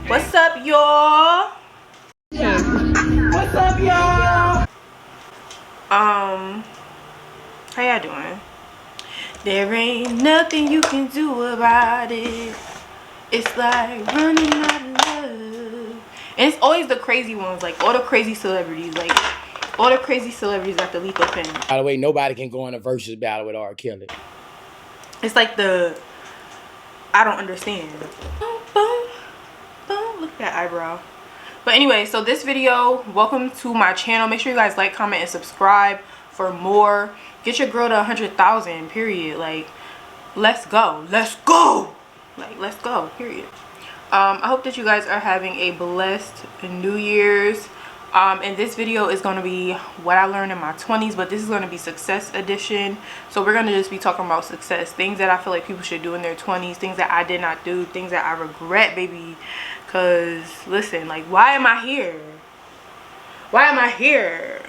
What's up, y'all? What's up, y'all? How y'all doing? There ain't nothing you can do about it. It's like running out of love. And it's always the crazy ones, like all the crazy celebrities, like all the crazy celebrities got the lethal pen. By the way, nobody can go in a versus battle with R. Kelly. It's like the, I don't understand. Boom, boom, boom. Look at that eyebrow. But anyway, so this video, welcome to my channel. Make sure you guys like, comment, and subscribe for more. Get your girl to 100,000, period. Like, let's go. Let's go. Like, let's go, period. I hope that you guys are having a blessed New Year's. And this video is going to be what I learned in my 20s, but this is going to be success edition. So we're going to just be talking about success, things that I feel like people should do in their 20s, things that I did not do, things that I regret, baby. Because listen, like, why am I here? Why am I here?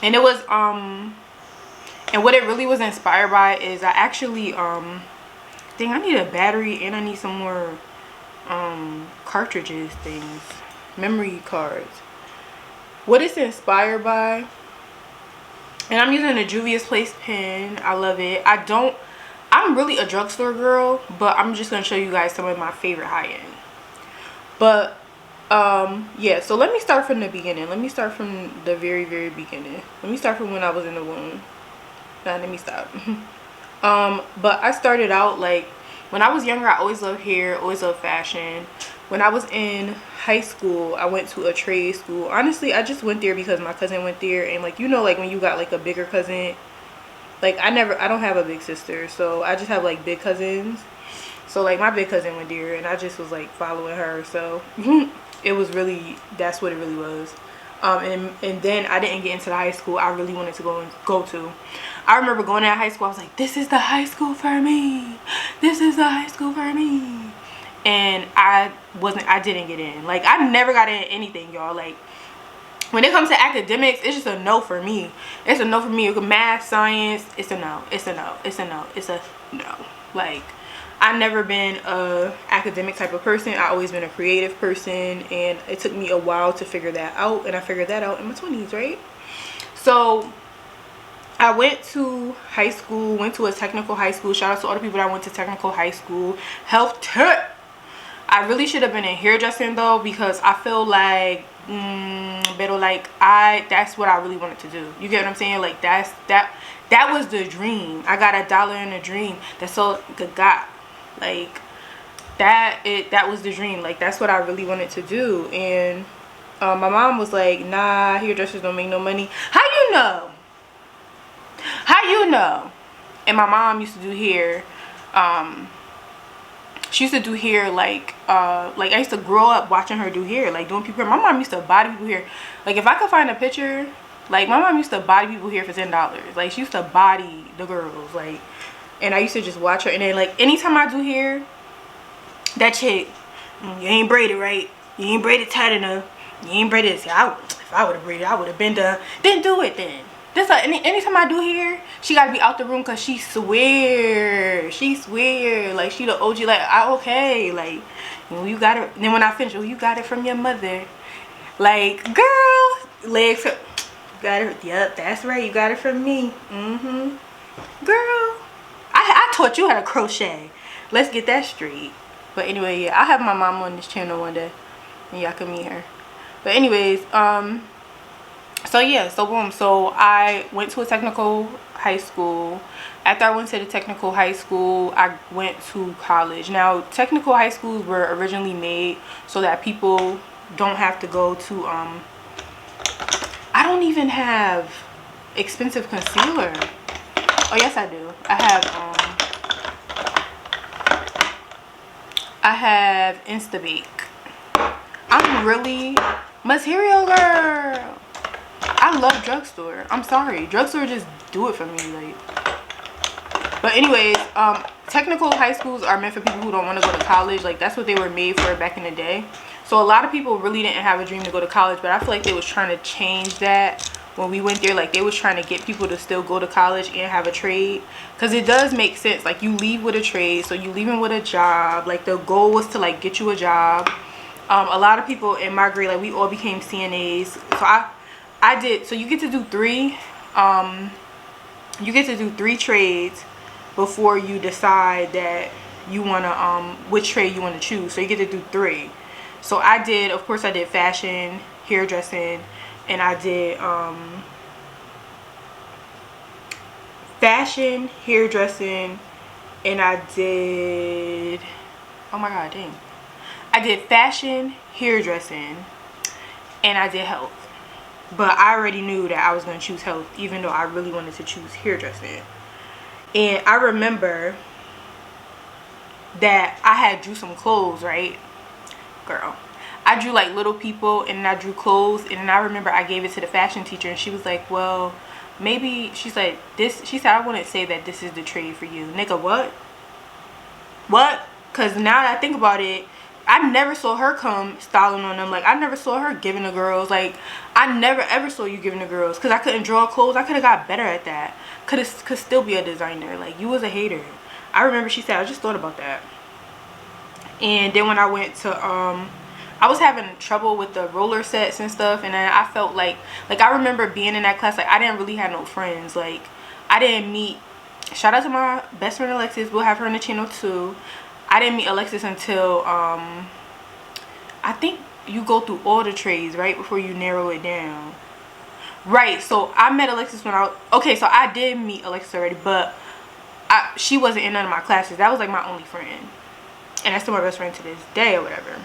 And it was and what it really was inspired by is I actually dang, I need a battery and I need some more cartridges, things, memory cards. What it's inspired by, and I'm using a Juvia's Place pen. I love it. I'm really a drugstore girl, but I'm just gonna show you guys some of my favorite high-end. But yeah, so let me start from the beginning. Let me start from the very beginning. Let me start from when I was in the womb. Nah, let me stop. But I started out, like, when I was younger, I always loved hair, always loved fashion. When I was in high school, I went to a trade school. Honestly, I just went there because my cousin went there. And, like, you know, like, when you got, like, a bigger cousin. Like, I don't have a big sister. So, I just have, like, big cousins. So, like, my big cousin went there. And I just was, like, following her. So, it was really, that's what it really was. And then I didn't get into the high school I really wanted to go to. I remember going to high school, I was like, this is the high school for me. This is the high school for me. And I didn't get in. Like, I never got in anything, y'all. Like, when it comes to academics, it's just a no for me. It's a no for me. Math, science, it's a no. It's a no. It's a no. It's a no. Like, I've never been a academic type of person. I've always been a creative person, and it took me a while to figure that out, and I figured that out in my 20s, right? So I went to high school, went to a technical high school. Shout out to all the people that went to technical high school. Health tech. I really should have been in hairdressing though, because I feel like but like that's what I really wanted to do. You get what I'm saying? Like, that was the dream. I got $1 in a dream. That's all I got. Like, that was the dream. Like, that's what I really wanted to do. And my mom was like, nah, hairdressers don't make no money. How you know? How you know? And my mom used to do hair. She used to do hair like I used to grow up watching her do hair, like doing people hair. My mom used to body people hair. Like, if I could find a picture, like, my mom used to body people hair for $10. Like, she used to body the girls, like, and I used to just watch her. And then, like, anytime I do hair, that chick, you ain't braided right, you ain't braided tight enough, you ain't braided this. Yeah, if I would have braided, I would have been done. Then do it then. This anytime I do hair, she gotta be out the room because she swear, like, she the OG. Like, okay, like, you got it. And then when I finish, oh, you got it from your mother. Like, girl, legs, got it. Yep, that's right, you got it from me. Girl, I taught you how to crochet. Let's get that straight. But anyway, yeah, I'll have my mom on this channel one day, and y'all can meet her. But anyways, so yeah, so boom, so I went to a technical high school. After I went to the technical high school, I went to college. Now, technical high schools were originally made so that people don't have to go to I don't even have expensive concealer. Oh yes, I do. I have Instabake. I'm really material girl. I love drugstore. I'm sorry, drugstore just do it for me. Like, but anyways, technical high schools are meant for people who don't want to go to college. Like, that's what they were made for back in the day. So a lot of people really didn't have a dream to go to college, but I feel like they was trying to change that when we went there. Like, they was trying to get people to still go to college and have a trade, because it does make sense. Like, you leave with a trade, so you leaving with a job. Like, the goal was to, like, get you a job, A lot of people in my grade, like we all became CNAs. So I did. So you get to do three. You get to do 3 trades before you decide that you want to which trade you want to choose. So you get to do 3. So I did, of course I did fashion, hairdressing, and I did fashion, hairdressing, and I did, oh my god, dang, I did fashion, hairdressing, and I did health. But I already knew that I was going to choose health, even though I really wanted to choose hairdressing. And I remember that I had drew some clothes, right? Girl, I drew like little people, and then I drew clothes, and then I remember I gave it to the fashion teacher, and she was like, well, maybe, she's like, this, she said, I wouldn't say that this is the trade for you. Nigga, what? Because now that I think about it, I never saw her come styling on them. Like, I never saw her giving the girls. Like, I never ever saw you giving the girls. Because I couldn't draw clothes. I could have got better at that. Could still be a designer. Like, you was a hater. I remember she said, I just thought about that. And then when I went to, I was having trouble with the roller sets and stuff. And then I felt like I remember being in that class. Like, I didn't really have no friends. Like, I didn't meet, shout out to my best friend Alexis. We'll have her in the channel too. I didn't meet Alexis until I think you go through all the trades, right, before you narrow it down. Right, so I met Alexis when okay, so I did meet Alexis already, but she wasn't in none of my classes. That was like my only friend. And that's still my best friend to this day or whatever.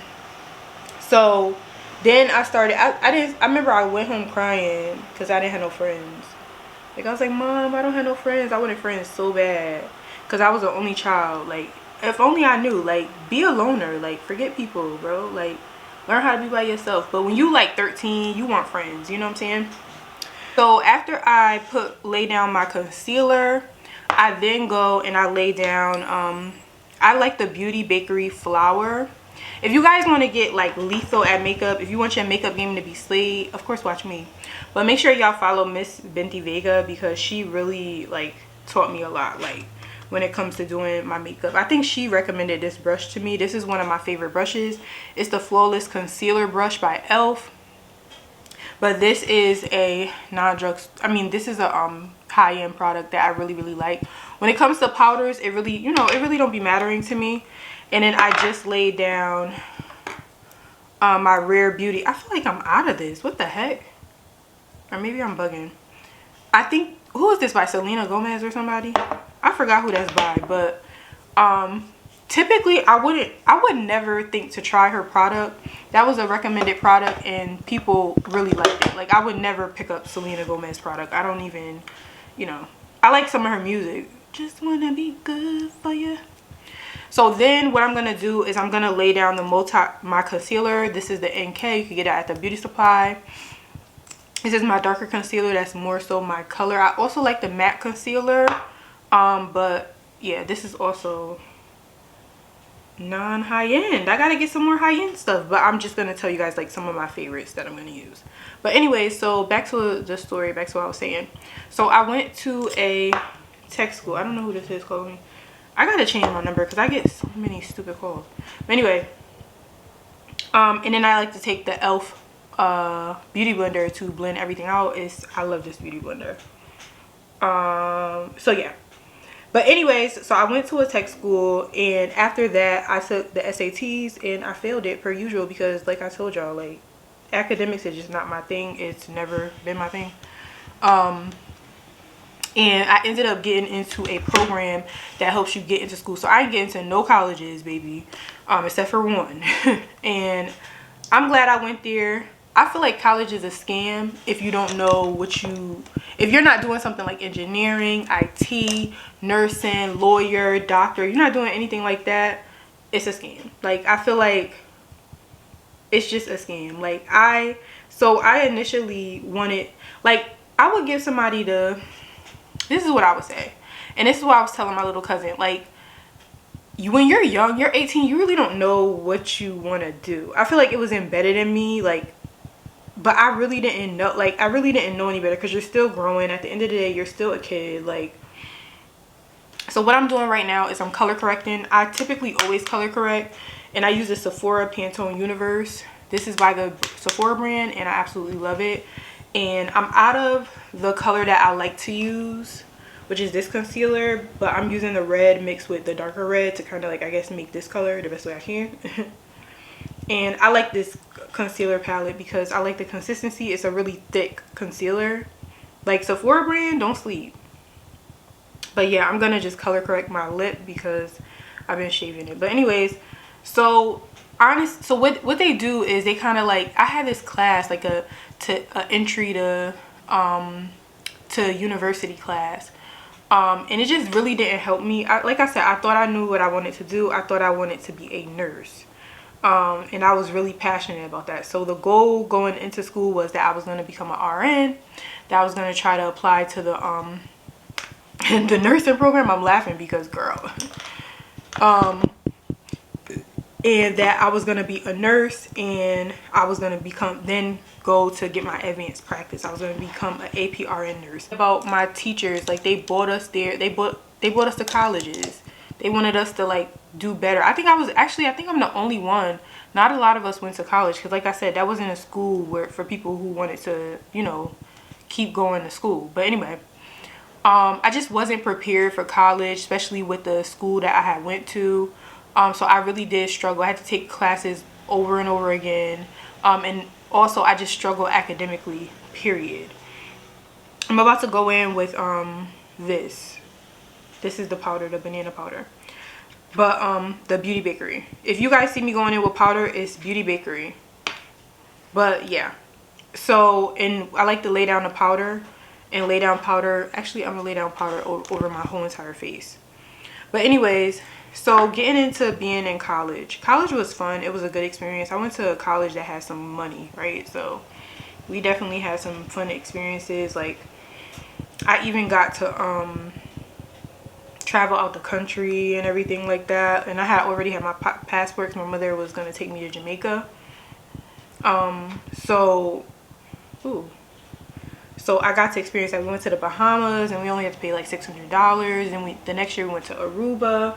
So then I started, I remember I went home crying because I didn't have no friends. Like, I was like, Mom, I don't have no friends. I wanted friends so bad because I was the only child. Like, if only I knew, like, be a loner. Like, forget people, bro. Like, learn how to be by yourself. But when you like 13, you want friends, you know what I'm saying? So after I lay down my concealer, I then go and I lay down, I like the Beauty Bakery Flour. If you guys want to get like lethal at makeup, if you want your makeup game to be slayed, of course watch me. But make sure y'all follow Miss Binti Vega because she really like taught me a lot. Like, when it comes to doing my makeup, I think she recommended this brush to me. This is one of my favorite brushes. It's the Flawless Concealer Brush by ELF. But this is a this is a high-end product that I really like. When it comes to powders, it really, you know, it really don't be mattering to me. And then I just laid down my Rare Beauty. I feel like I'm out of this. What the heck? Or maybe I'm bugging. I think, who is this by? Selena Gomez or somebody? I forgot who that's by, but typically I would never think to try her product. That was a recommended product and people really liked it. Like, I would never pick up Selena Gomez product. I don't even, you know, I like some of her music. Just wanna be good for you. So then what I'm gonna do is I'm gonna lay down my concealer. This is the NK. You can get it at the beauty supply. This is my darker concealer. That's more so my color. I also like the matte concealer. But yeah, this is also non-high-end. I gotta get some more high-end stuff, but I'm just gonna tell you guys like some of my favorites that I'm gonna use. But anyway, so back to the story, back to what I was saying. So I went to a tech school. I don't know who this is calling me. I gotta change my number because I get so many stupid calls. But anyway, and then I like to take the ELF beauty blender to blend everything out. I love this beauty blender. So yeah. But anyways, so I went to a tech school, and after that I took the SATs and I failed it per usual because, like I told y'all, like, academics is just not my thing. It's never been my thing. And I ended up getting into a program that helps you get into school. So I didn't get into no colleges, baby, except for one. And I'm glad I went there. I feel like college is a scam if you don't know if you're not doing something like engineering, IT, nursing, lawyer, doctor, you're not doing anything like that, it's a scam. Like, I feel like it's just a scam. Like, I initially wanted, like, I would give somebody this is what I would say. And this is what I was telling my little cousin. Like, when you're young, you're 18, you really don't know what you want to do. I feel like it was embedded in me, like, but I really didn't know, like, I really didn't know any better because you're still growing. At the end of the day, you're still a kid. Like, so what I'm doing right now is I'm color correcting. I typically always color correct. And I use the Sephora Pantone Universe. This is by the Sephora brand, and I absolutely love it. And I'm out of the color that I like to use, which is this concealer, but I'm using the red mixed with the darker red to kind of like, I guess, make this color the best way I can. And I like this concealer palette because I like the consistency. It's a really thick concealer. Like Sephora brand, don't sleep. But yeah, I'm gonna just color correct my lip because I've been shaving it. But anyways, so what they do is they kind of like, I had this class like a entry to university class, and it just really didn't help me. Like I said, I thought I knew what I wanted to do. I thought I wanted to be a nurse, and I was really passionate about that. So the goal going into school was that I was going to become an RN, that I was going to try to apply to the the nursing program. I'm laughing because girl, and that I was going to be a nurse, and I was going to then go to get my advanced practice. I was going to become an APRN nurse. About my teachers, like they brought us there, they brought us to colleges. They wanted us to like do better. I think I'm the only one. Not a lot of us went to college because, like I said, that wasn't a school for people who wanted to, you know, keep going to school. But anyway, I just wasn't prepared for college, especially with the school that I had went to. So I really did struggle. I had to take classes over and over again. And also I just struggled academically, period. I'm about to go in with this. This is the powder, the banana powder. But the Beauty Bakery. If you guys see me going in with powder, it's Beauty Bakery. But yeah. So, and I like to lay down the powder and lay down powder. Actually, I'm gonna lay down powder over my whole entire face. But anyways, so getting into being in college. College was fun. It was a good experience. I went to a college that had some money, right? So we definitely had some fun experiences. Like I even got to travel out the country and everything like that. And I had already had my passport because my mother was going to take me to Jamaica. So I got to experience that. We went to the Bahamas and we only had to pay like $600. And the next year we went to Aruba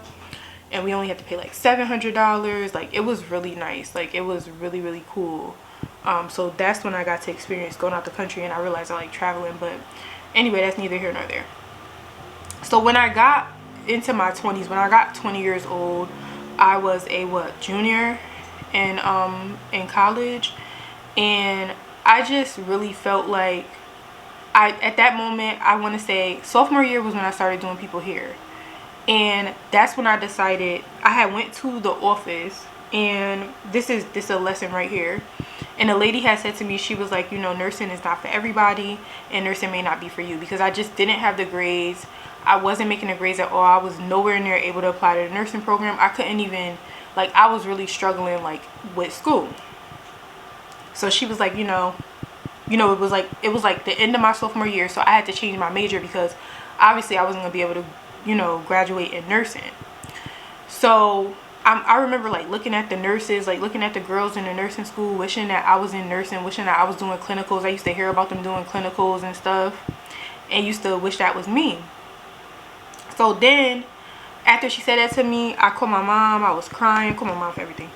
and we only had to pay like $700. Like it was really nice. Like it was really, really cool. So that's when I got to experience going out the country, and I realized I like traveling. But anyway, that's neither here nor there. So when I got into my 20s, when I got 20 years old, I was a junior in college, and I just really felt like at that moment, I want to say sophomore year was when I started doing people hair. And that's when I decided, I had went to the office, and this is a lesson right here. And a lady had said to me, she was like, you know, nursing is not for everybody, and nursing may not be for you, because I just didn't have the grades. I wasn't making the grades at all. I was nowhere near able to apply to the nursing program. I couldn't even, like, I was really struggling like with school. So she was like, you know, it was like the end of my sophomore year, so I had to change my major because obviously I wasn't gonna be able to, you know, graduate in nursing. So I remember like looking at the nurses, like looking at the girls in the nursing school, wishing that I was in nursing, wishing that I was doing clinicals. I used to hear about them doing clinicals and stuff, and used to wish that was me. So then after she said that to me, I called my mom. I was crying. I called my mom for everything.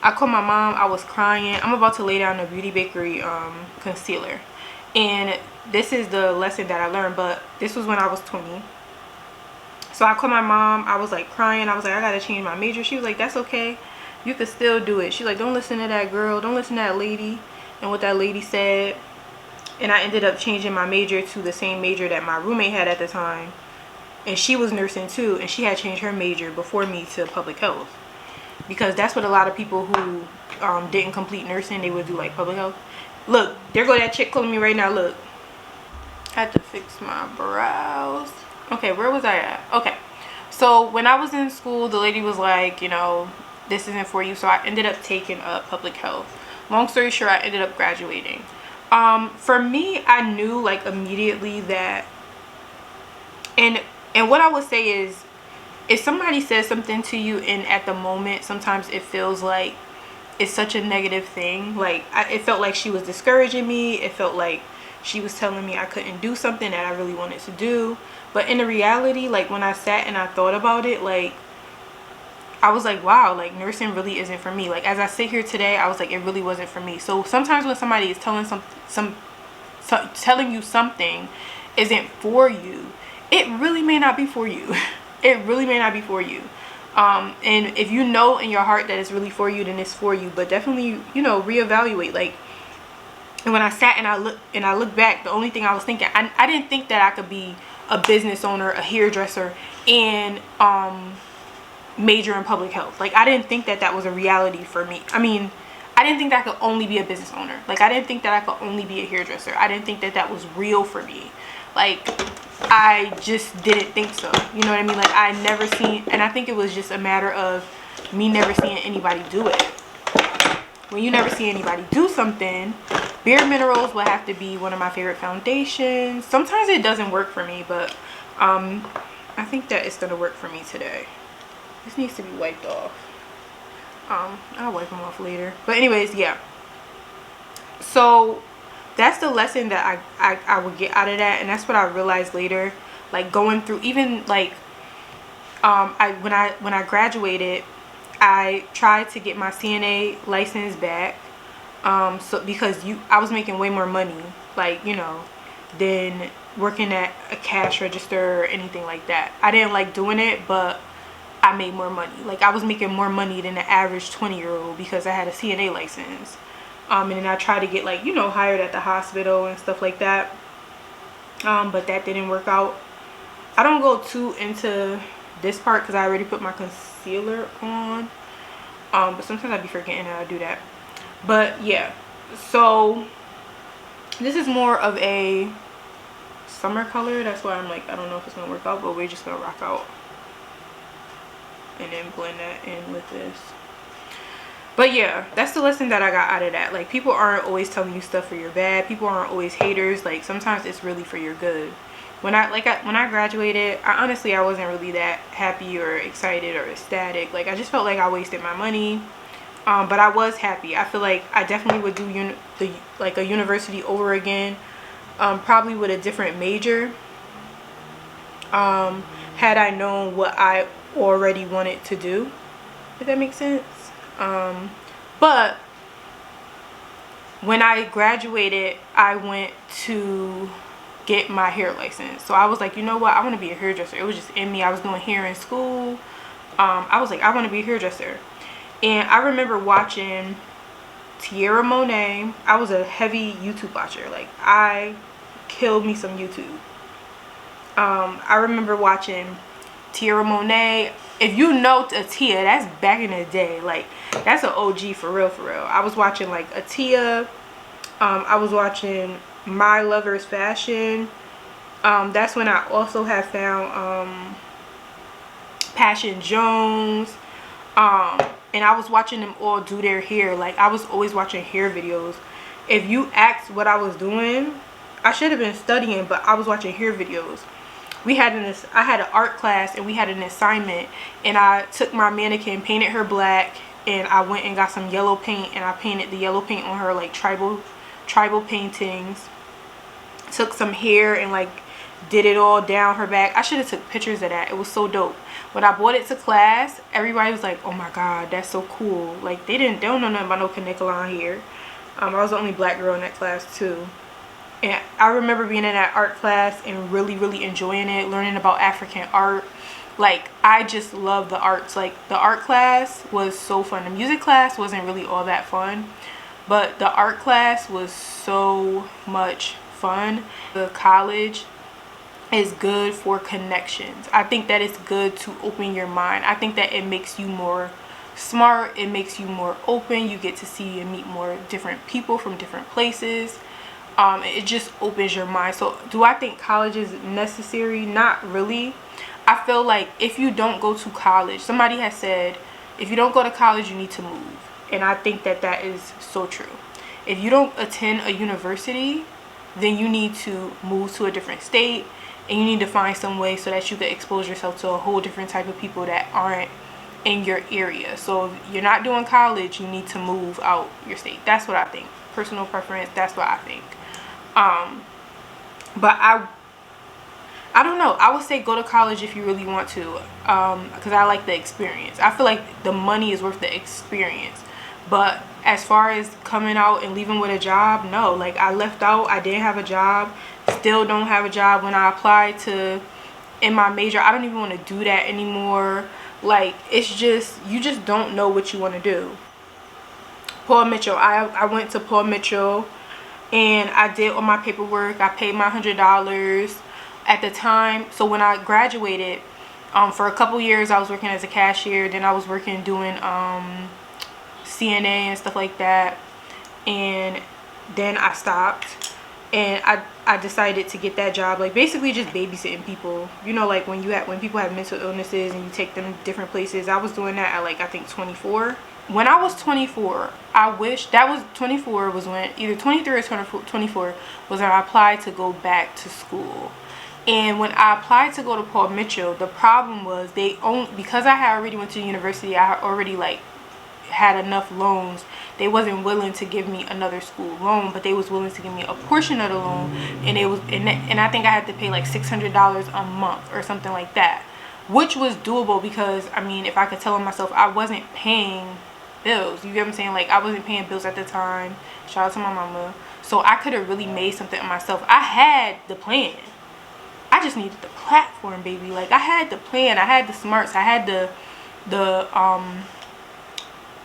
I called my mom. I was crying. I'm about to lay down the Beauty Bakery concealer, and this is the lesson that I learned. But this was when I was 20. So I called my mom. I was like crying. I was like, I gotta change my major. She was like, that's okay, you could still do it. She's like, don't listen to that girl, don't listen to that lady and what that lady said. And I ended up changing my major to the same major that my roommate had at the time, and she was nursing too, and she had changed her major before me to public health, because that's what a lot of people who didn't complete nursing, they would do like public health. Look, there go that chick calling me right now. Look, I had to fix my brows. Okay, where was I at? Okay, so when I was in school, the lady was like, you know, this isn't for you. So I ended up taking up public health. Long story short, I ended up graduating. For me, I knew like immediately that, and what I would say is, if somebody says something to you and at the moment, sometimes it feels like it's such a negative thing. Like it felt like she was discouraging me. It felt like she was telling me I couldn't do something that I really wanted to do. But in the reality, like when I sat and I thought about it, like I was like, wow, like nursing really isn't for me. Like as I sit here today, I was like, it really wasn't for me. So sometimes when somebody is telling telling you something isn't for you, it really may not be for you. It really may not be for you. And if you know in your heart that it's really for you, then it's for you. But definitely, you know, reevaluate. Like, and when I sat and I looked back, the only thing I was thinking, I didn't think that I could be a business owner, a hairdresser, and major in public health. Like I didn't think that that was a reality for me. I mean, I didn't think that I could only be a business owner. Like I didn't think that I could only be a hairdresser. I didn't think that that was real for me. Like I just didn't think so. You know what I mean? Like I never seen, and I think it was just a matter of me never seeing anybody do it. When you never see anybody do something, Bare Minerals will have to be one of my favorite foundations. Sometimes it doesn't work for me, but I think that it's gonna work for me today. This needs to be wiped off. I'll wipe them off later. But anyways, yeah. So that's the lesson that I would get out of that, and that's what I realized later. Like going through, even like when I graduated, I tried to get my CNA license back. So because I was making way more money, like, you know, than working at a cash register or anything like that. I didn't like doing it, but I made more money. Like I was making more money than the average 20-year-old because I had a CNA license. And then I tried to get, like, you know, hired at the hospital and stuff like that. But that didn't work out. I don't go too into this part because I already put my concealer on. But sometimes I be forgetting that I do that. But yeah, so this is more of a summer color. That's why I'm like, I don't know if it's gonna work out, but we're just gonna rock out and then blend that in with this. But yeah, that's the lesson that I got out of that. Like people aren't always telling you stuff for your bad. People aren't always haters. Like sometimes it's really for your good. When I graduated, I honestly wasn't really that happy or excited or ecstatic. Like I just felt like I wasted my money. But I was happy. I feel like I definitely would do a university over again, probably with a different major, had I known what I already wanted to do, if that makes sense. But when I graduated, I went to get my hair license. So I was like, you know what, I want to be a hairdresser. It was just in me. I was doing hair in school. I was like, I want to be a hairdresser. And I remember watching Tierra Monet. I was a heavy YouTube watcher. Like I killed me some YouTube. I remember watching Tierra Monet. If you know Atia, that's back in the day. Like that's an OG for real, for real. I was watching like Atia. I was watching My Lover's Fashion. That's when I also have found Passion Jones. And I was watching them all do their hair. Like I was always watching hair videos. If you asked what I was doing, I should have been studying, but I was watching hair videos. I had an art class and we had an assignment, and I took my mannequin, painted her black, and I went and got some yellow paint and I painted the yellow paint on her, like tribal paintings. Took some hair and like did it all down her back. I should have took pictures of that. It was so dope. When I brought it to class, everybody was like, oh my god, that's so cool. Like they don't know nothing about no Canicolon hair. I was the only black girl in that class too. And I remember being in that art class and really, really enjoying it, learning about African art. Like I just love the arts. Like the art class was so fun. The music class wasn't really all that fun, but the art class was so much fun. The college is good for connections. I think that it's good to open your mind. I think that it makes you more smart. It makes you more open. You get to see and meet more different people from different places. It just opens your mind. So do I think college is necessary? Not really. I feel like if you don't go to college, somebody has said, if you don't go to college, you need to move. And I think that that is so true. If you don't attend a university, then you need to move to a different state, and you need to find some way so that you can expose yourself to a whole different type of people that aren't in your area. So if you're not doing college, you need to move out your state. That's what I think. Personal preference, that's what I think. But I don't know. I would say go to college if you really want to, because I like the experience. I feel like the money is worth the experience. But as far as coming out and leaving with a job, no. Like, I left out. I didn't have a job. Still don't have a job. When I applied to in my major, I don't even want to do that anymore. Like, it's just, you just don't know what you want to do. Paul Mitchell. I went to Paul Mitchell and I did all my paperwork. I paid my $100 at the time. So when I graduated, for a couple years I was working as a cashier. Then I was working doing CNA and stuff like that. And then I stopped. And I decided to get that job, like basically just babysitting people. You know, like when people have mental illnesses and you take them different places. I was doing that at like, I think 24. When I was 24, I wish that was 24 was when either 23 or 24 was when I applied to go back to school. And when I applied to go to Paul Mitchell, the problem was because I had already went to university, I had already like had enough loans. They wasn't willing to give me another school loan, but they was willing to give me a portion of the loan, and it was and I think I had to pay like $600 a month or something like that, which was doable because I mean, if I could tell myself, I wasn't paying bills. You get what I'm saying? Like, I wasn't paying bills at the time. Shout out to my mama. So I could have really made something of myself. I had the plan. I just needed the platform, baby. Like, I had the plan. I had the smarts. I had the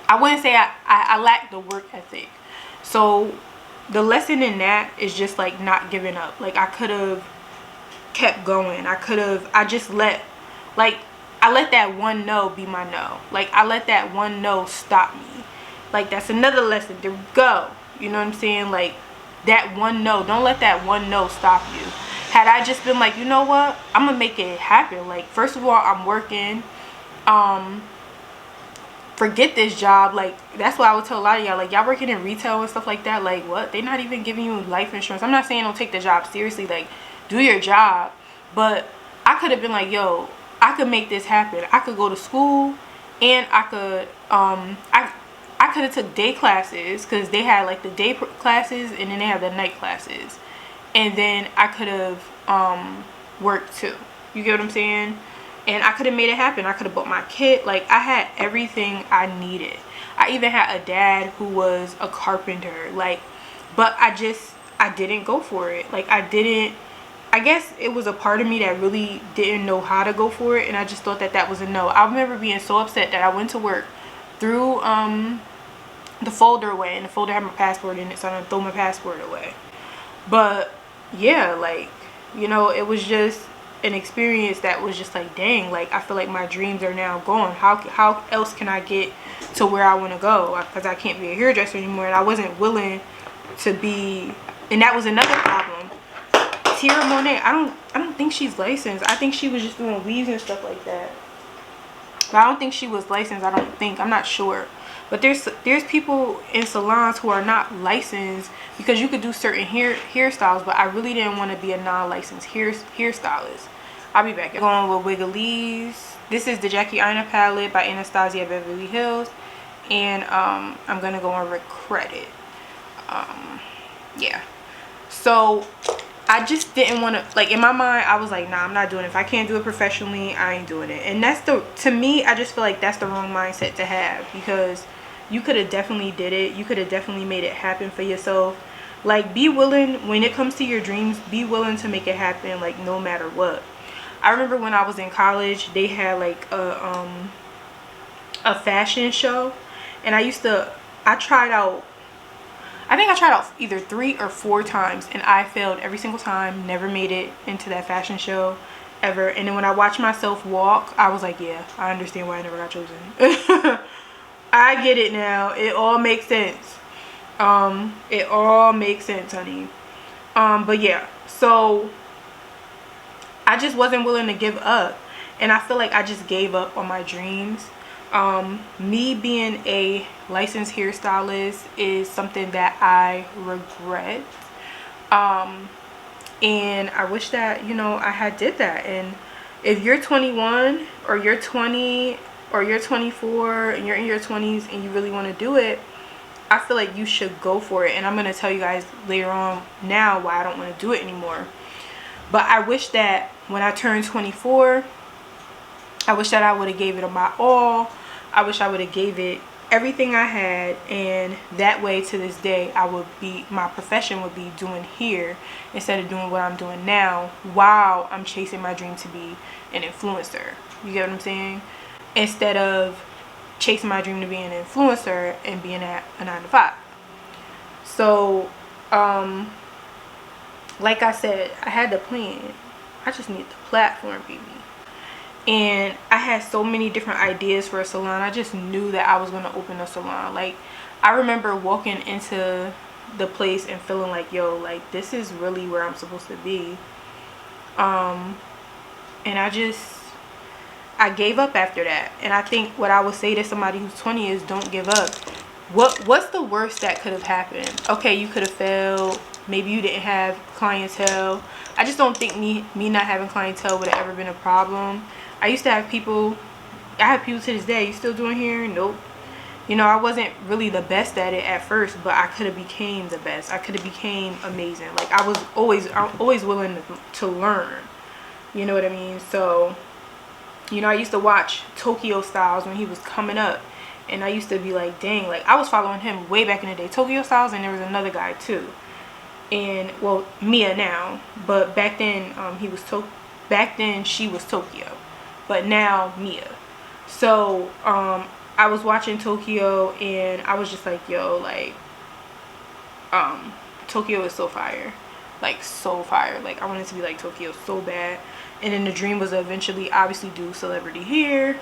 I wouldn't say I lacked the work ethic. So the lesson in that is just like not giving up. Like, I could have kept going. I just let that one no be my no. Like, I let that one no stop me. Like, that's another lesson. There we go. You know what I'm saying? Like, that one no. Don't let that one no stop you. Had I just been like, you know what? I'm going to make it happen. Like, first of all, I'm working. Forget this job. Like, that's what I would tell a lot of y'all. Like, y'all working in retail and stuff like that. Like, what? They're not even giving you life insurance. I'm not saying don't take the job seriously. Like, do your job. But I could have been like, yo, I could make this happen. I could go to school, and I could I could have took day classes, because they had like the day classes and then they have the night classes, and then I could have worked too. You get what I'm saying? And I could have made it happen. I could have bought my kit. Like, I had everything I needed. I even had a dad who was a carpenter. Like, but I didn't go for it. Like, I guess it was a part of me that really didn't know how to go for it, and I just thought that was a no. I remember being so upset that I went to work, threw the folder away, and the folder had my passport in it, so I didn't throw my passport away. But yeah, like, you know, it was just an experience that was just like, dang, like, I feel like my dreams are now gone. How else can I get to where I want to go? Because I can't be a hairdresser anymore, and I wasn't willing to be, and that was another problem. Tierra Monet, I don't think she's licensed. I think she was just doing weaves and stuff like that. But I don't think she was licensed. I'm not sure. But there's people in salons who are not licensed, because you could do certain hairstyles, but I really didn't want to be a non-licensed hairstylist. I'll be back. Going with Wiggly's. This is the Jackie Aina palette by Anastasia Beverly Hills, and I'm gonna go on credit. Yeah. So I just didn't want to, like, in my mind, I was like, nah, I'm not doing it. If I can't do it professionally, I ain't doing it. And that's to me, I just feel like that's the wrong mindset to have, because you could have definitely did it. You could have definitely made it happen for yourself. Like, be willing, when it comes to your dreams, be willing to make it happen, like, no matter what. I remember when I was in college, they had like a fashion show, and I tried out, I think I tried out either 3 or 4 times, and I failed every single time. Never made it into that fashion show ever. And then when I watched myself walk, I was like, yeah, I understand why I never got chosen. I get it now. It all makes sense. It all makes sense, honey. But yeah, so I just wasn't willing to give up, and I feel like I just gave up on my dreams. Me being a licensed hairstylist is something that I regret, and I wish that, you know, I had did that. And if you're 21 or you're 20 or you're 24 and you're in your 20s and you really want to do it, I feel like you should go for it. And I'm going to tell you guys later on now why I don't want to do it anymore. But I wish that when I turned 24, I wish that I would have gave it my all. I wish I would have gave it everything I had, and that way to this day my profession would be doing here instead of doing what I'm doing now while I'm chasing my dream to be an influencer. You get what I'm saying? Instead of chasing my dream to be an influencer and being at a 9 to 5. So like I said, I had the plan. I just need the platform, baby. And I had so many different ideas for a salon. I just knew that I was going to open a salon. Like, I remember walking into the place and feeling like, yo, like, this is really where I'm supposed to be. And I gave up after that. And I think what I would say to somebody who's 20 is don't give up. What's the worst that could have happened? Okay, you could have failed. Maybe you didn't have clientele. I just don't think me not having clientele would have ever been a problem. I used to have people. I have people to this day. You still doing hair? Nope. You know, I wasn't really the best at it at first, but I could have became the best. I could have became amazing. Like, I'm always willing to learn. You know what I mean? So, you know, I used to watch 20’s when he was coming up, and I used to be like, dang, like, I was following him way back in the day. 20’s, and there was another guy too. And, well, Mia now, but back then she was Tokyo, but now Mia. So I was watching Tokyo, and I was just like, yo, like, Tokyo is so fire, like, so fire. Like, I wanted to be like Tokyo so bad. And then the dream was to eventually obviously do celebrity hair.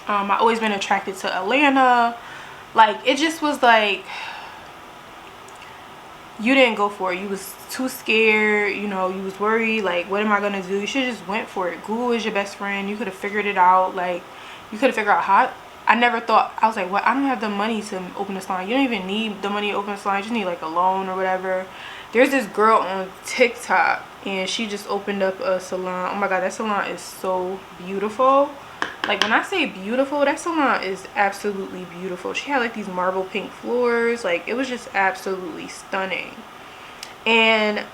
I always been attracted to Atlanta. Like, it just was like, you didn't go for it. You was too scared, you know, you was worried, like, what am I gonna do? You should have just went for it. Google is your best friend. You could have figured it out. Like, you could have figured out how. I never thought, I was like, what? I don't have the money to open a salon. You don't even need the money to open a salon. You just need like a loan or whatever. There's this girl on TikTok, and she just opened up a salon. Oh my god, that salon is so beautiful. Like, when I say beautiful, that salon is absolutely beautiful. She had like these marble pink floors. Like, it was just absolutely stunning. And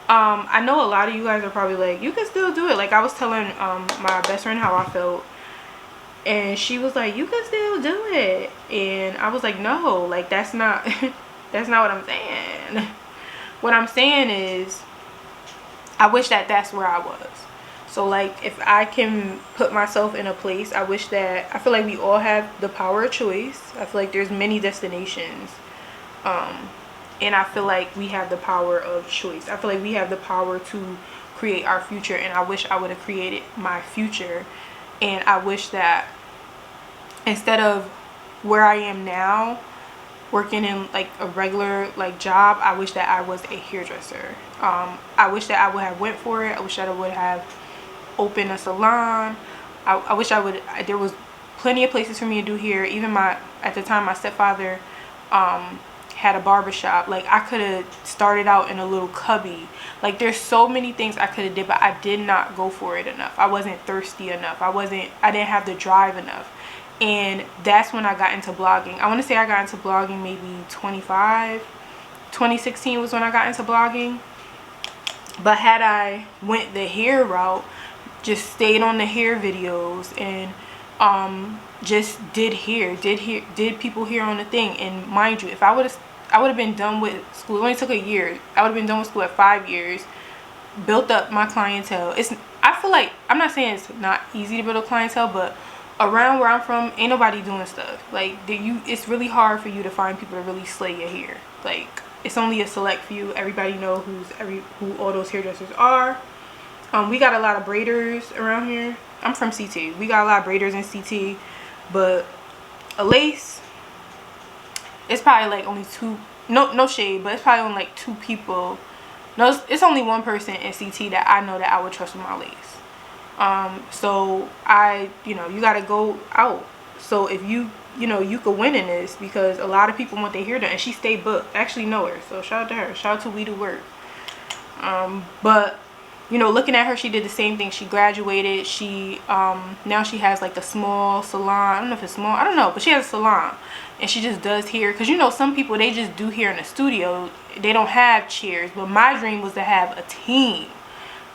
I know a lot of you guys are probably like, you can still do it. Like, I was telling my best friend how I felt, and she was like, you can still do it. And I was like, no, like, that's not that's not what I'm saying. What I'm saying is, I wish that that's where I was. So, like, if I can put myself in a place, I wish that, I feel like we all have the power of choice. I feel like there's many destinations. And I feel like we have the power of choice. I feel like we have the power to create our future. And I wish I would have created my future. And I wish that instead of where I am now, working in like a regular like job, I wish that I was a hairdresser. I wish that I would have went for it. I wish that I would have opened a salon. I wish there was plenty of places for me to do hair. Even at the time my stepfather had a barbershop. Like, I could have started out in a little cubby. Like, there's so many things I could have did, but I did not go for it enough. I wasn't thirsty enough. I didn't have the drive enough. And that's when I got into blogging. I want to say I got into blogging maybe 2016 was when I got into blogging. But had I went the hair route, just stayed on the hair videos, and just did people hair on the thing. And mind you, if I would have been done with school. It only took a year. I would have been done with school at 5 years. Built up my clientele. I feel like, I'm not saying it's not easy to build a clientele, but around where I'm from, ain't nobody doing stuff. Like, it's really hard for you to find people to really slay your hair. Like, it's only a select few. Everybody know who all those hairdressers are. We got a lot of braiders around here. I'm from CT. We got a lot of braiders in CT, but a lace, it's probably like only two. No shade, but it's probably only like 2 people. No, it's only 1 person in CT that I know that I would trust with my lace. So you gotta go out. So if you could win in this, because a lot of people want their hair done, and she stayed booked. I actually know her, so shout out to her. Shout out to We Do Work. But you know, looking at her, she did the same thing. She graduated. She now she has like a small salon. I don't know if it's small, I don't know, but she has a salon, and she just does hair. Because you know, some people, they just do hair in the studio, they don't have chairs. But my dream was to have a team,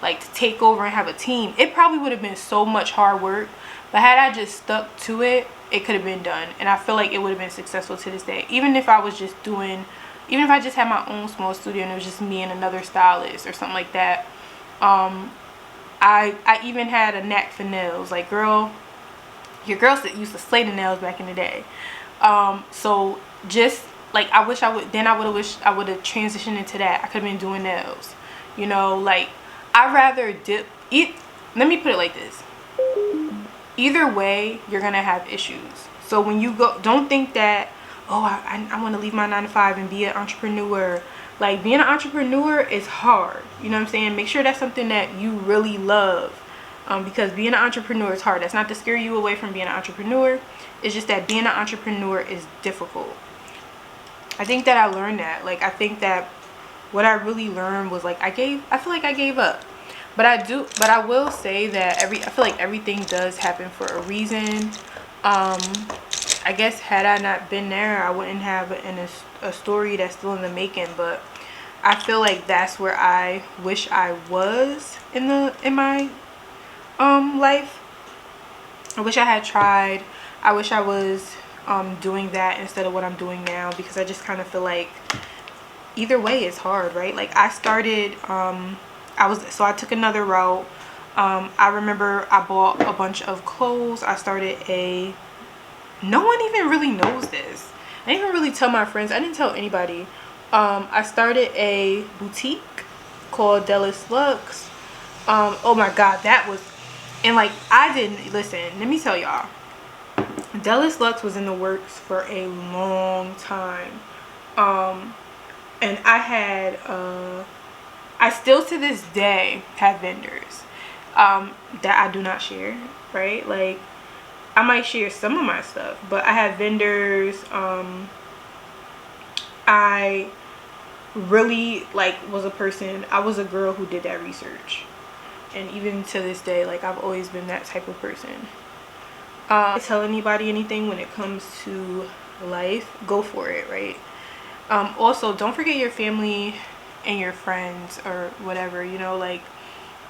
like to take over and have a team. It probably would have been so much hard work, but had I just stuck to it, it could have been done. And I feel like it would have been successful to this day. Even if I was just doing, even if I just had my own small studio and it was just me and another stylist or something like that. I even had a knack for nails. Like, girl, your girls that used to slay the nails back in the day. So just like, I wish I would, then I would have wished I would have transitioned into that. I could have been doing nails, you know. Like, I'd rather let me put it like this. Either way, you're gonna have issues. So when you go, don't think that, oh, I want to leave my 9-to-5 and be an entrepreneur. Like, being an entrepreneur is hard. You know what I'm saying? Make sure that's something that you really love. Because being an entrepreneur is hard. That's not to scare you away from being an entrepreneur. It's just that being an entrepreneur is difficult. I think that I learned that. Like, I think that what I really learned was, like, I feel like I gave up. But I will say that I feel like everything does happen for a reason. I guess had I not been there, I wouldn't have a story that's still in the making. But I feel like that's where I wish I was in my life. I wish I had tried. I wish I was doing that instead of what I'm doing now, because I just kind of feel like either way is hard, right? Like, I started I took another route. I remember I bought a bunch of clothes. I started no one even really knows this. I didn't even really tell my friends. I didn't tell anybody. I started a boutique called 20’s Lux. Oh my god, that was, and like, I didn't listen. Let me tell y'all, 20’s Lux was in the works for a long time. And I still to this day have vendors that I do not share, right? Like, I might share some of my stuff, but I have vendors. I really, like, I was a girl who did that research. And even to this day, like, I've always been that type of person. Tell anybody anything when it comes to life, go for it, right? Also, don't forget your family and your friends or whatever, you know. Like,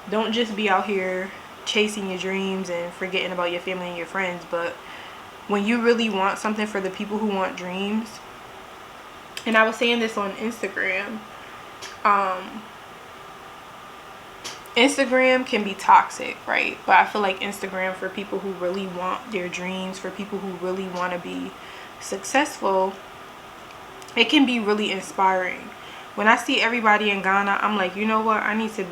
don't just be out here chasing your dreams and forgetting about your family and your friends. But when you really want something, for the people who want dreams, and I was saying this on Instagram, Instagram can be toxic, right? But I feel like Instagram, for people who really want their dreams, for people who really want to be successful, it can be really inspiring. When I see everybody in Ghana, I'm like, you know what? I need to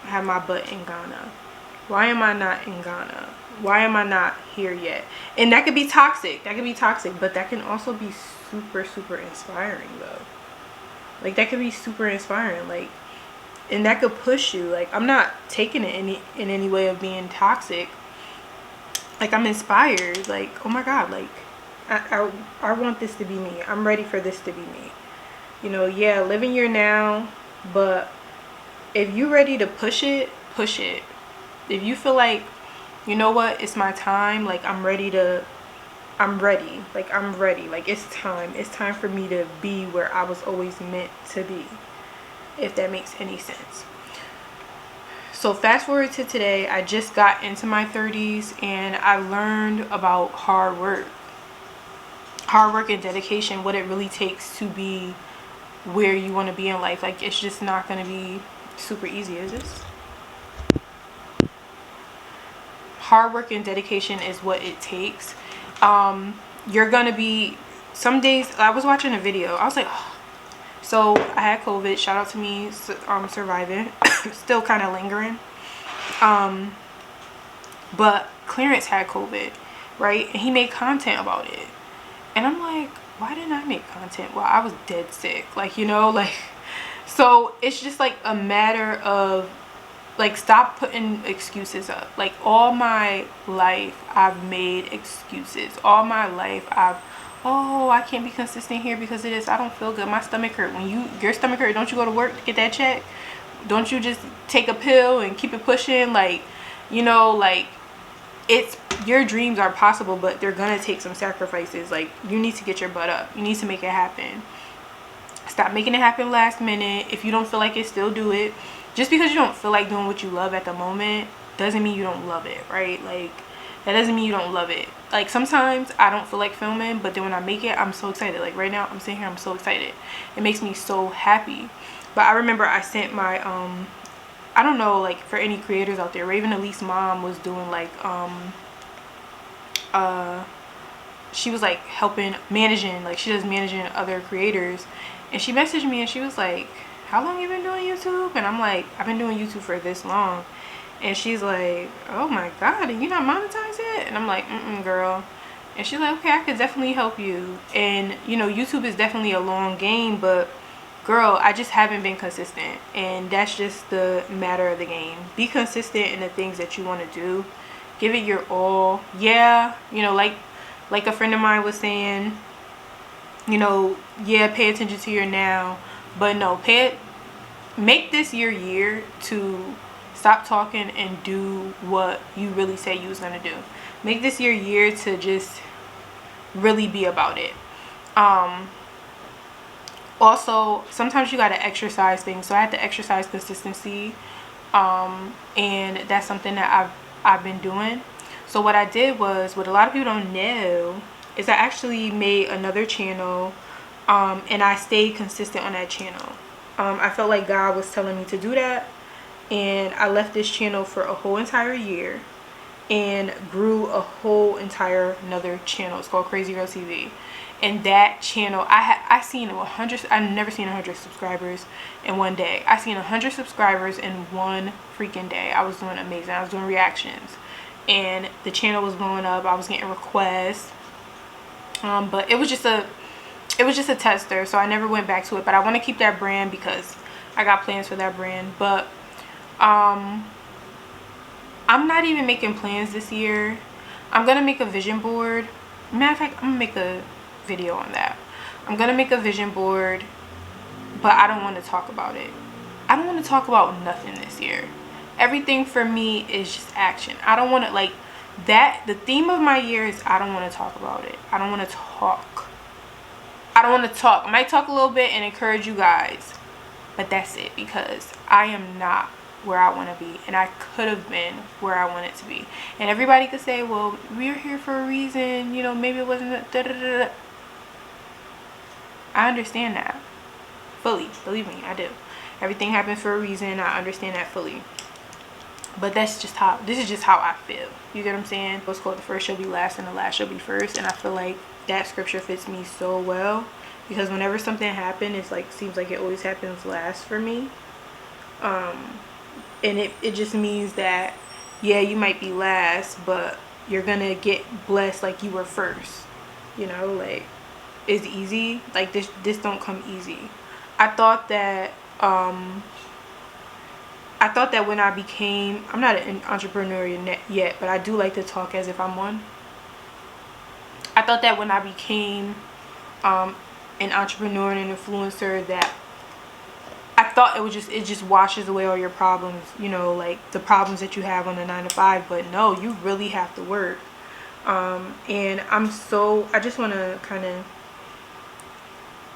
have my butt in Ghana. Why am I not in Ghana? Why am I not here yet? And that could be toxic. That could be toxic. But that can also be super, super inspiring, though. Like, that could be super inspiring. Like, and that could push you. Like, I'm not taking it in any way of being toxic. Like, I'm inspired. Like, oh my God. Like, I want this to be me. I'm ready for this to be me. You know, yeah, live in your now, but if you're ready to push it, push it. If you feel like, you know what, it's my time, like, I'm ready. Like, I'm ready. Like, it's time. It's time for me to be where I was always meant to be, if that makes any sense. So fast forward to today, I just got into my 30s and I learned about hard work and dedication, what it really takes to be where you want to be in life. Like, it's just not going to be super easy, is this? Hard work and dedication is what it takes. You're going to be, some days, I was watching a video, I was like, oh. So I had COVID, shout out to me, surviving, still kind of lingering. But Clarence had COVID, right? And he made content about it. And I'm like, why didn't I make content while I was dead sick? Like, you know, like, so it's just like a matter of, like, stop putting excuses up. Like, all my life I've made excuses. All my life oh, I can't be consistent here because I don't feel good. My stomach hurt. When your stomach hurt, don't you go to work to get that check? don't you just take a pill and keep it pushing? Like, you know, like, it's, your dreams are possible, but they're gonna take some sacrifices. Like, you need to get your butt up. You need to make it happen. Stop making it happen last minute. If you don't feel like it, still do it. Just because you don't feel like doing what you love at the moment doesn't mean you don't love it, right? Like, that doesn't mean you don't love it. Like, sometimes I don't feel like filming, but then when I make it, I'm so excited. Like, right now I'm sitting here, I'm so excited. It makes me so happy. But I remember I sent my I don't know, like, for any creators out there, Raven Elise mom was doing like she was like helping managing, like, she does managing other creators, and she messaged me and she was like, how long you been doing YouTube? And I'm like, I've been doing YouTube for this long. And she's like, oh my god, and you not monetized yet? And I'm like, girl. And she's like, okay, I could definitely help you. And you know, YouTube is definitely a long game, but girl, I just haven't been consistent, and that's just the matter of the game. Be consistent in the things that you want to do. Give it your all. Yeah, you know, like a friend of mine was saying, you know, yeah, pay attention to your now, but no, make this your year to stop talking and do what you really say you was gonna do. Make this your year to just really be about it. Also, sometimes you gotta exercise things. So I had to exercise consistency, and that's something that I've been doing. So what I did was, what a lot of people don't know, is I actually made another channel, and I stayed consistent on that channel. I felt like God was telling me to do that, and I left this channel for a whole entire year and grew a whole entire another channel. It's called Crazy Girl TV. And that channel, I seen 100, I've never seen 100 subscribers in one day. I seen 100 subscribers in one freaking day. I was doing amazing. I was doing reactions, and the channel was blowing up. I was getting requests, but it was just a tester, so I never went back to it. But I want to keep that brand because I got plans for that brand. But I'm not even making plans this year. I'm gonna make a vision board. Matter of fact, I'm gonna make a video on that. I'm gonna make a vision board, but I don't want to talk about it. I don't want to talk about nothing this year. Everything for me is just action. I don't want to, like, that, the theme of my year is I don't want to talk about it. I don't want to talk. I don't want to talk. I might talk a little bit and encourage you guys, but that's it, because I am not where I want to be, and I could have been where I wanted to be. And everybody could say, well, we're here for a reason, you know, maybe it wasn't da, da, da, da. I understand that fully. Believe me, I do. Everything happens for a reason. I understand that fully. But that's just how, this is just how I feel. You get what I'm saying? It's called the first shall be last and the last shall be first. And I feel like that scripture fits me so well, because whenever something happens, it's like, seems like it always happens last for me. And it just means that, yeah, you might be last, but you're gonna get blessed like you were first. You know, like, it's easy. Like, this don't come easy. I thought that when I became, I'm not an entrepreneur yet, but I do like to talk as if I'm one. I thought that when I became an entrepreneur and an influencer, that I thought it just washes away all your problems, you know, like the problems that you have on the 9-to-5. But no, you really have to work. And I just want to kind of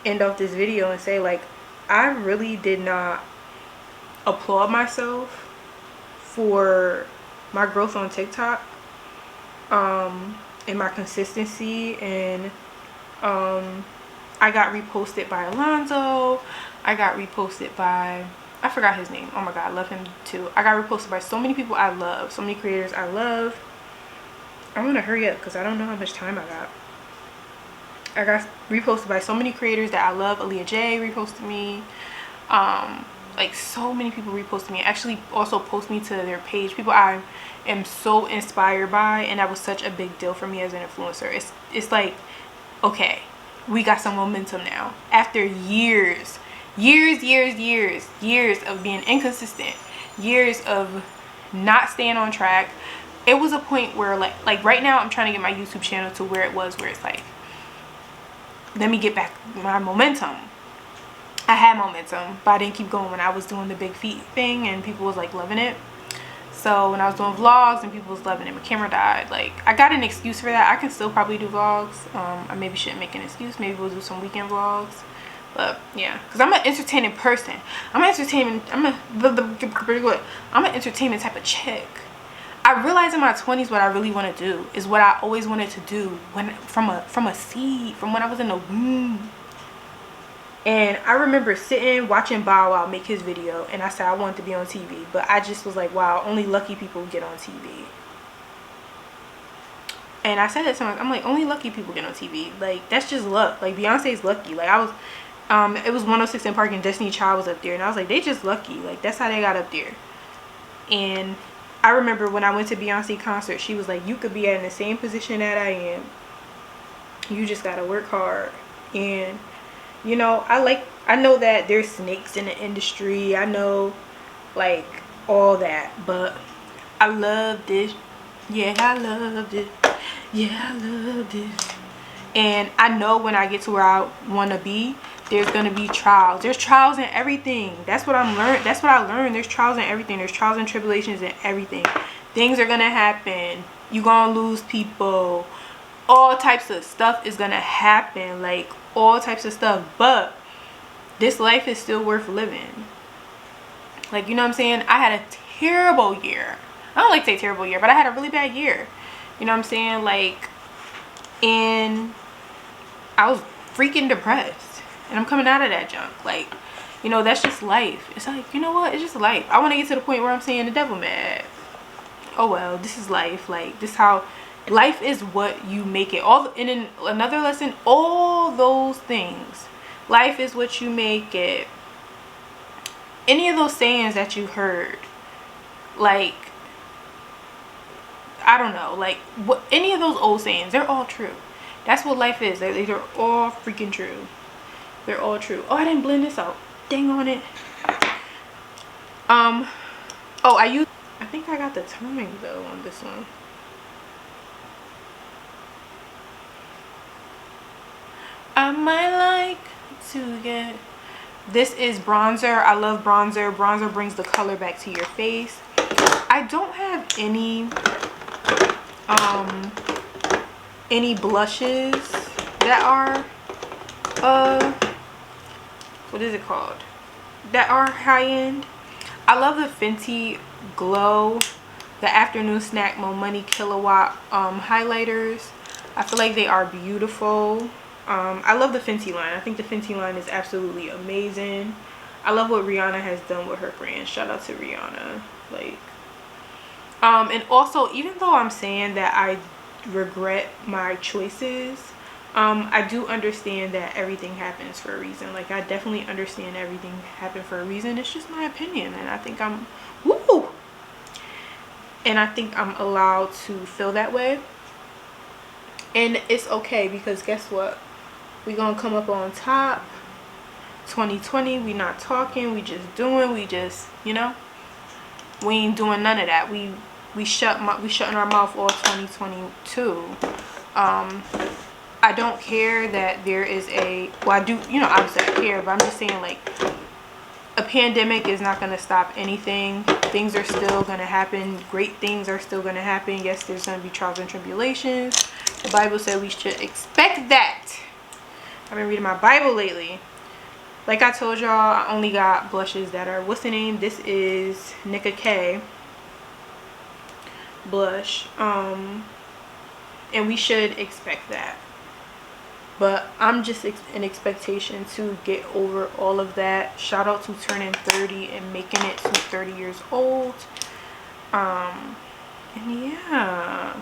end off this video and say, like, I really did not applaud myself for my growth on TikTok, and my consistency. And I got reposted by Alonzo. I got reposted by, I forgot his name. Oh my god, I love him too. I got reposted by so many people I love, so many creators I love. I want to hurry up because I don't know how much time I got. I got reposted by so many creators that I love. Aaliyah J reposted me. Like, so many people reposted me. Actually also post me to their page. People I am so inspired by, and that was such a big deal for me as an influencer. It's like, okay, we got some momentum now. After years of being inconsistent, years of not staying on track, it was a point where like right now I'm trying to get my YouTube channel to where it was, where it's like, let me get back my momentum. I had momentum, but I didn't keep going when I was doing the big feet thing and people was like loving it. So when I was doing vlogs and people was loving it, my camera died. Like, I got an excuse for that. I can still probably do vlogs. I maybe shouldn't make an excuse. Maybe we'll do some weekend vlogs. But yeah, because I'm an entertaining person. I'm an entertainment type of chick. I realized in my 20s what I really want to do is what I always wanted to do when from a seed, from when I was in the womb. And I remember sitting watching Bow Wow make his video, and I said I wanted to be on TV, but I just was like, wow, only lucky people get on TV. And I said that to myself, I'm like, only lucky people get on TV. Like, that's just luck. Like, Beyonce's lucky. Like, I was it was 106 in Park and Destiny Child was up there, and I was like, they just lucky. Like, that's how they got up there. And I remember when I went to Beyonce concert, she was like, you could be in the same position that I am. You just gotta work hard. And you know, I know that there's snakes in the industry. I know, like, all that. But I loved it. Yeah, I loved it. Yeah, I loved it. And I know when I get to where I want to be, there's going to be trials. There's trials in everything. That's what I'm learned. That's what I learned. There's trials in everything. There's trials and tribulations in everything. Things are going to happen. You're going to lose people. All types of stuff is going to happen. Like, all types of stuff. But this life is still worth living. Like, you know what I'm saying? I had a terrible year. I don't like to say terrible year, but I had a really bad year. You know what I'm saying? Like, and I was freaking depressed. And I'm coming out of that junk. Like, you know, that's just life. It's like, you know what? It's just life. I want to get to the point where I'm saying the devil mad. Oh, well, this is life. Like, this how life is, what you make it. And in another lesson, all those things. Life is what you make it. Any of those sayings that you heard, like, I don't know, like, what, any of those old sayings, they're all true. That's what life is. They're all freaking true. They're all true. Oh, I didn't blend this out. Dang on it. Oh, I think I got the timing though on this one. I might like to get, this is bronzer. I love bronzer. Bronzer brings the color back to your face. I don't have any blushes that are what is it called, that are high-end. I love the Fenty Glow, the Afternoon Snack Mo Money Kilowatt highlighters. I feel like they are beautiful. I love the Fenty line. I think the Fenty line is absolutely amazing. I love what Rihanna has done with her brand. Shout out to Rihanna. Like, and also, even though I'm saying that I regret my choices, I do understand that everything happens for a reason. Like, I definitely understand everything happened for a reason. It's just my opinion, and I think I'm and I think I'm allowed to feel that way. And it's okay, because guess what? We gonna come up on top. 2020, we not talking, we just doing, we just, you know, we ain't doing none of that. We shutting our mouth all 2022. I don't care that there is a, well, I do, you know, obviously I care, but I'm just saying, like, a pandemic is not going to stop anything. Things are still going to happen. Great things are still going to happen. Yes, there's going to be trials and tribulations. The Bible said we should expect that. I've been reading my Bible lately. Like I told y'all, I only got blushes that are, what's the name? This is Nicka K blush. And we should expect that. But I'm just in expectation to get over all of that. Shout out to turning 30 and making it to 30 years old. And yeah,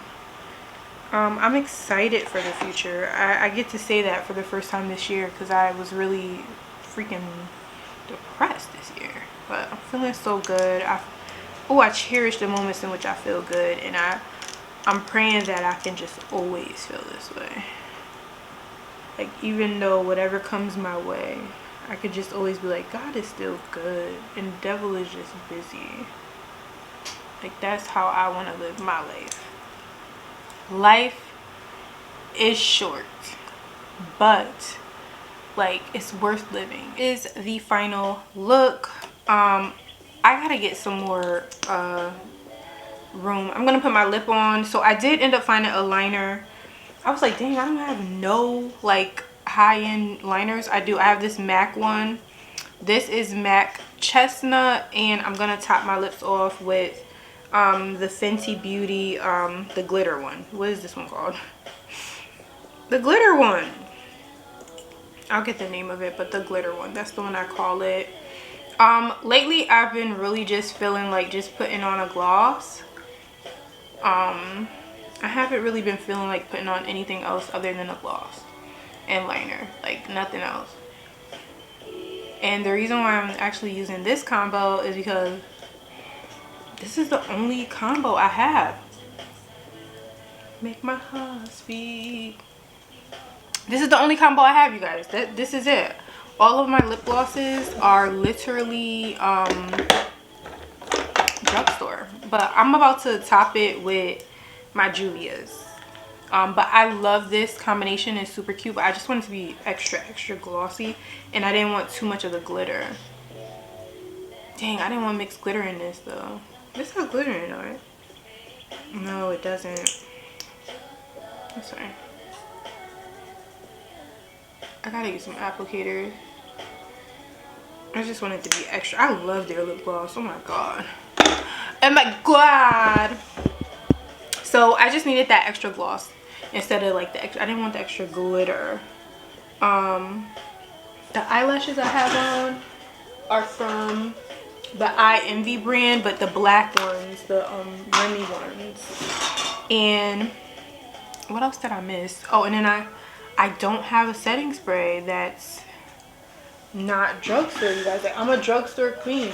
I'm excited for the future. I get to say that for the first time this year, because I was really freaking depressed this year. But I'm feeling so good. I cherish the moments in which I feel good, and I'm praying that I can just always feel this way. Like, even though whatever comes my way, I could just always be like, God is still good and the devil is just busy. Like, that's how I want to live my life. Life is short, but Like, it's worth living. Is the final look. I gotta get some more room. I'm gonna put my lip on. So I did end up finding a liner. I was like, dang, I don't have no like high-end liners. I do. I have this MAC one. This is MAC Chestnut, and I'm gonna top my lips off with the Fenty Beauty, the glitter one. What is this one called? The glitter one. I'll get the name of it, but the glitter one. That's the one I call it. Lately I've been really just feeling like just putting on a gloss. I haven't really been feeling like putting on anything else other than a gloss and liner, like nothing else. And the reason why I'm actually using this combo is because this is the only combo I have. Make my heart speak. This is the only combo I have, you guys. This is it. All of my lip glosses are literally drugstore, but I'm about to top it with my Juvia's. But I love this combination. It's super cute, but I just want it to be extra glossy, and I didn't want too much of the glitter. Dang, I didn't want to mix glitter in this though. This has glitter in it, right? No, it doesn't. I'm sorry. I gotta use some applicators. I just want it to be extra. I love their lip gloss. Oh my god. Oh my god. So I just needed that extra gloss instead of like the extra. I didn't want the extra glitter. The eyelashes I have on are from the I Envy brand, but the black ones, the Remy ones. And what else did I miss? Oh, and then I don't have a setting spray that's not drugstore, you guys. Like, I'm a drugstore queen.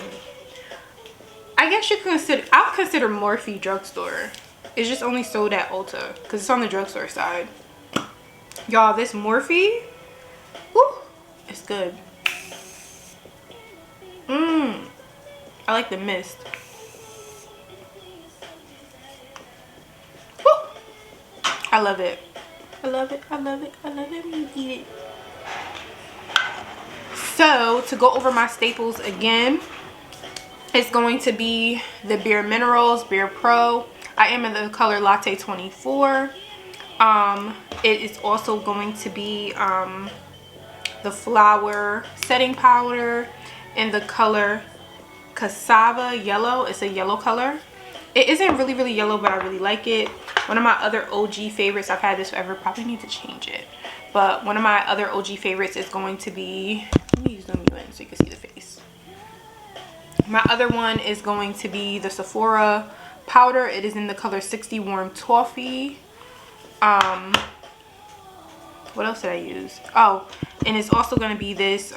I guess you consider, I'll consider Morphe drugstore. It's just only sold at Ulta because it's on the drugstore side. Y'all, this Morphe, whew, it's good. I like the mist. Woo! I love it. I love it. I love it. I love it when you eat it. So to go over my staples again, it's going to be the Bare Minerals Bare Pro. I am in the color Latte 24. It is also going to be the Flower setting powder in the color Cassava Yellow. It's a yellow color. It isn't really yellow, but I really like it. One of my other OG favorites, I've had this forever, probably need to change it, but one of my other OG favorites is going to be, let me zoom you in so you can see the face. My other one is going to be the Sephora powder. It is in the color 60 Warm Toffee. What else did I use? Oh, and it's also going to be this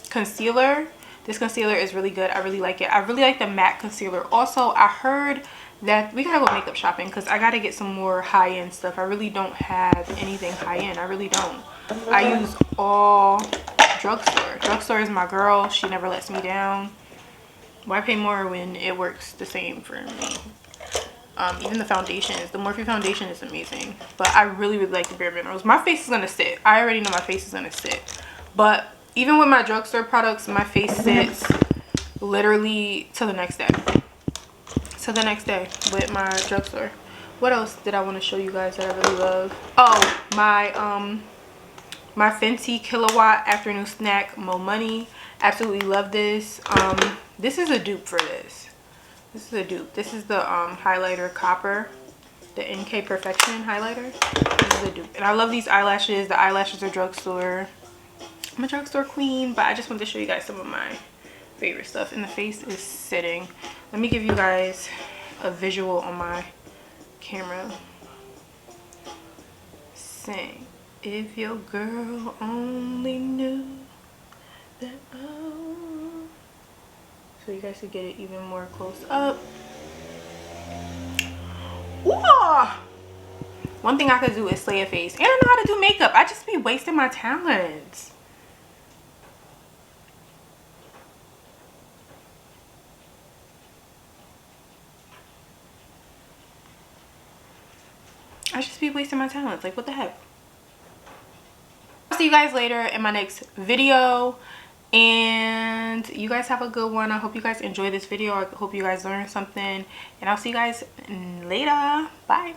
concealer. This concealer is really good. I really like it. I really like the matte concealer. Also, I heard that we gotta go makeup shopping because I gotta get some more high-end stuff. I really don't have anything high-end. I really don't. I use all drugstore. Drugstore is my girl. She never lets me down. Why pay more when it works the same for me? Even the foundations, the Morphe foundation is amazing, but I really like the Bare Minerals. My face is gonna sit. I already know my face is gonna sit, but even with my drugstore products, my face sits literally till the next day. To the next day with my drugstore. What else did I want to show you guys that I really love? Oh, my Fenty Kilowatt Afternoon Snack Mo Money. Absolutely love this. This is a dupe for this. This is a dupe. This is the highlighter Copper, the NK Perfection highlighter. This is a dupe, and I love these eyelashes. The eyelashes are drugstore. I'm a drugstore queen, but I just wanted to show you guys some of my favorite stuff. And the face is sitting. Let me give you guys a visual on my camera. Sing. If your girl only knew that. Oh. So you guys could get it even more close up. Ooh. One thing I could do is slay a face. And I know how to do makeup. I just be wasting my talents. I just be wasting my talents. Like, what the heck? See you guys later in my next video, and you guys have a good one. I hope you guys enjoy this video. I hope you guys learned something, and I'll see you guys later. Bye.